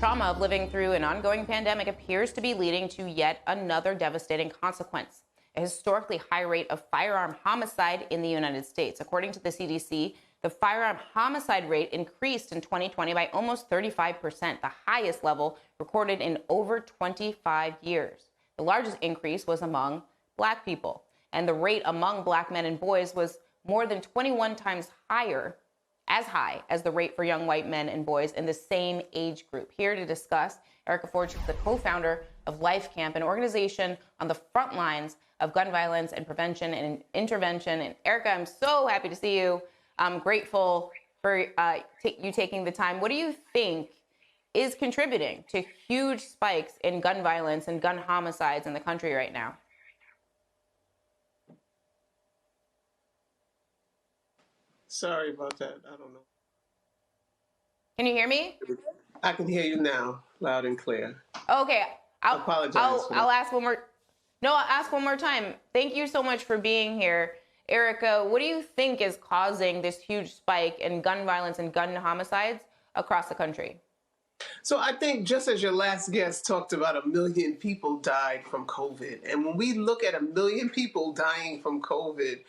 trauma of living through an ongoing pandemic appears to be leading to yet another devastating consequence: a historically high rate of firearm homicide in the United States. According to the CDC, the firearm homicide rate increased in 2020 by almost 35%, the highest level recorded in over 25 years. The largest increase was among Black people, and the rate among Black men and boys was more than 21 times higher, as high as the rate for young white men and boys in the same age group. Here to discuss, Erica Forge is the co-founder of Life Camp, an organization on the front lines of gun violence and prevention and intervention. And Erica, I'm so happy to see you. I'm grateful for you taking the time. What do you think is contributing to huge spikes in gun violence and gun homicides in the country right now? Sorry about that. I don't know. Can you hear me? I can hear you now, loud and clear. Okay. I apologize. I'll ask one more. No, I'll ask one more time. Thank you so much for being here. Erica, what do you think is causing this huge spike in gun violence and gun homicides across the country? So I think, just as your last guest talked about, 1 million people died from COVID. And when we look at 1 million people dying from COVID,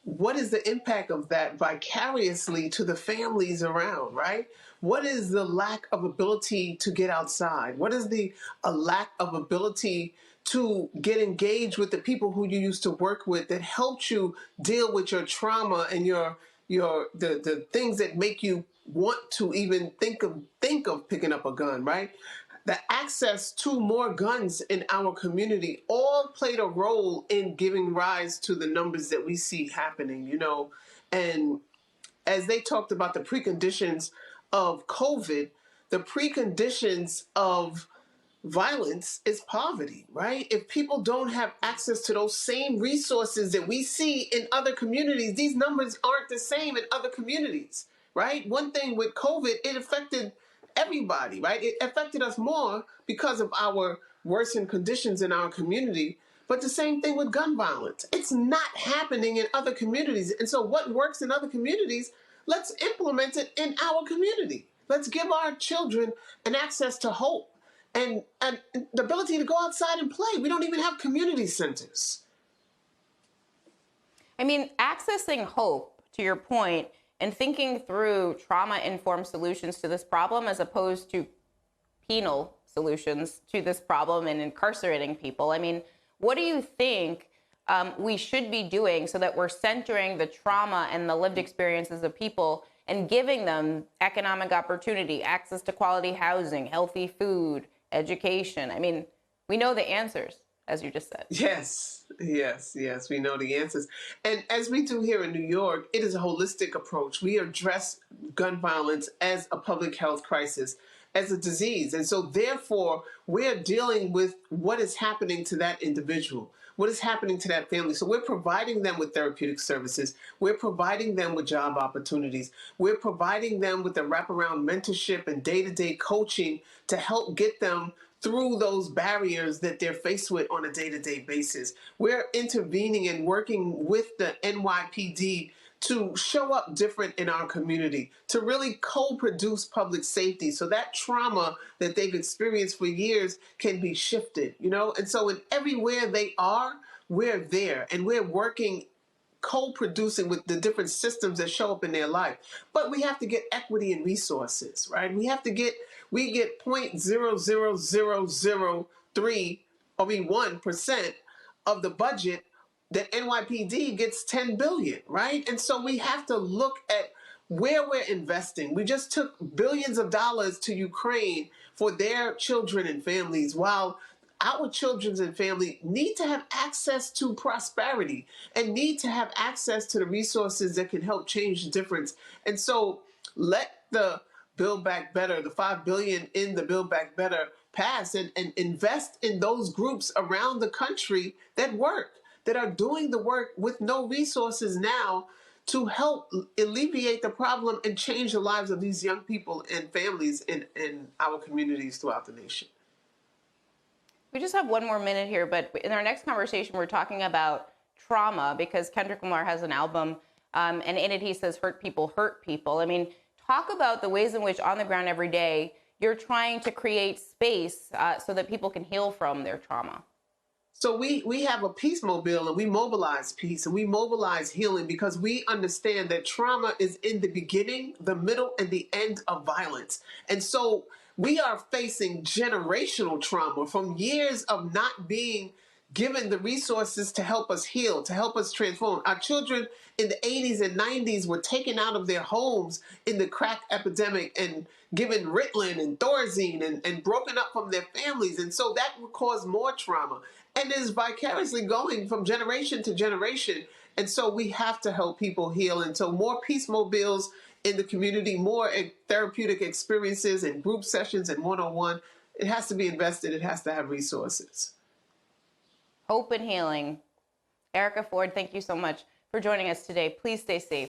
what is the impact of that vicariously to the families around, right? What is the lack of ability to get outside? What is the lack of ability to get engaged with the people who you used to work with that helped you deal with your trauma and the things that make you want to even think of picking up a gun, right? The access to more guns in our community all played a role in giving rise to the numbers that we see happening, you know. And as they talked about the preconditions of COVID, the preconditions of violence is poverty, right? If people don't have access to those same resources that we see in other communities, these numbers aren't the same in other communities, right? One thing with COVID, it affected everybody, right? It affected us more because of our worsened conditions in our community. But the same thing with gun violence. It's not happening in other communities. And so what works in other communities, let's implement it in our community. Let's give our children an access to hope and the ability to go outside and play. We don't even have community centers. I mean, accessing hope, to your point, and thinking through trauma-informed solutions to this problem as opposed to penal solutions to this problem and incarcerating people. I mean, what do you think we should be doing so that we're centering the trauma and the lived experiences of people and giving them economic opportunity, access to quality housing, healthy food, education? I mean, we know the answers, as you just said. Yes, we know the answers. And as we do here in New York, it is a holistic approach. We address gun violence as a public health crisis, as a disease. And so therefore, we're dealing with what is happening to that individual, what is happening to that family. So we're providing them with therapeutic services. We're providing them with job opportunities. We're providing them with the wraparound mentorship and day-to-day coaching to help get them through those barriers that they're faced with on a day-to-day basis. We're intervening and working with the NYPD to show up different in our community, to really co-produce public safety so that trauma that they've experienced for years can be shifted, you know? And so in everywhere they are, we're there, and we're working co-producing with the different systems that show up in their life. But we have to get equity and resources, right? We get 0.00003 or 1% of the budget that NYPD gets $10 billion, right? And so we have to look at where we're investing. We just took billions of dollars to Ukraine for their children and families, while our children and family need to have access to prosperity and need to have access to the resources that can help change the difference. And so let the Build Back Better, the $5 billion in the Build Back Better pass and invest in those groups around the country that work, that are doing the work with no resources now to help alleviate the problem and change the lives of these young people and families in our communities throughout the nation. We just have one more minute here, but in our next conversation, we're talking about trauma, because Kendrick Lamar has an album, and in it he says, hurt people hurt people. I mean, talk about the ways in which on the ground every day you're trying to create space so that people can heal from their trauma? So we have a peace mobile, and we mobilize peace and we mobilize healing because we understand that trauma is in the beginning, the middle, and the end of violence. And so we are facing generational trauma from years of not being given the resources to help us heal, to help us transform. Our children in the 80s and 90s were taken out of their homes in the crack epidemic and given Ritalin and Thorazine and broken up from their families. And so that would cause more trauma and is vicariously going from generation to generation. And so we have to help people heal. And so more peace mobiles in the community, more therapeutic experiences and group sessions and one-on-one. It has to be invested. It has to have resources. Hope and healing. Erica Ford, thank you so much for joining us today. Please stay safe.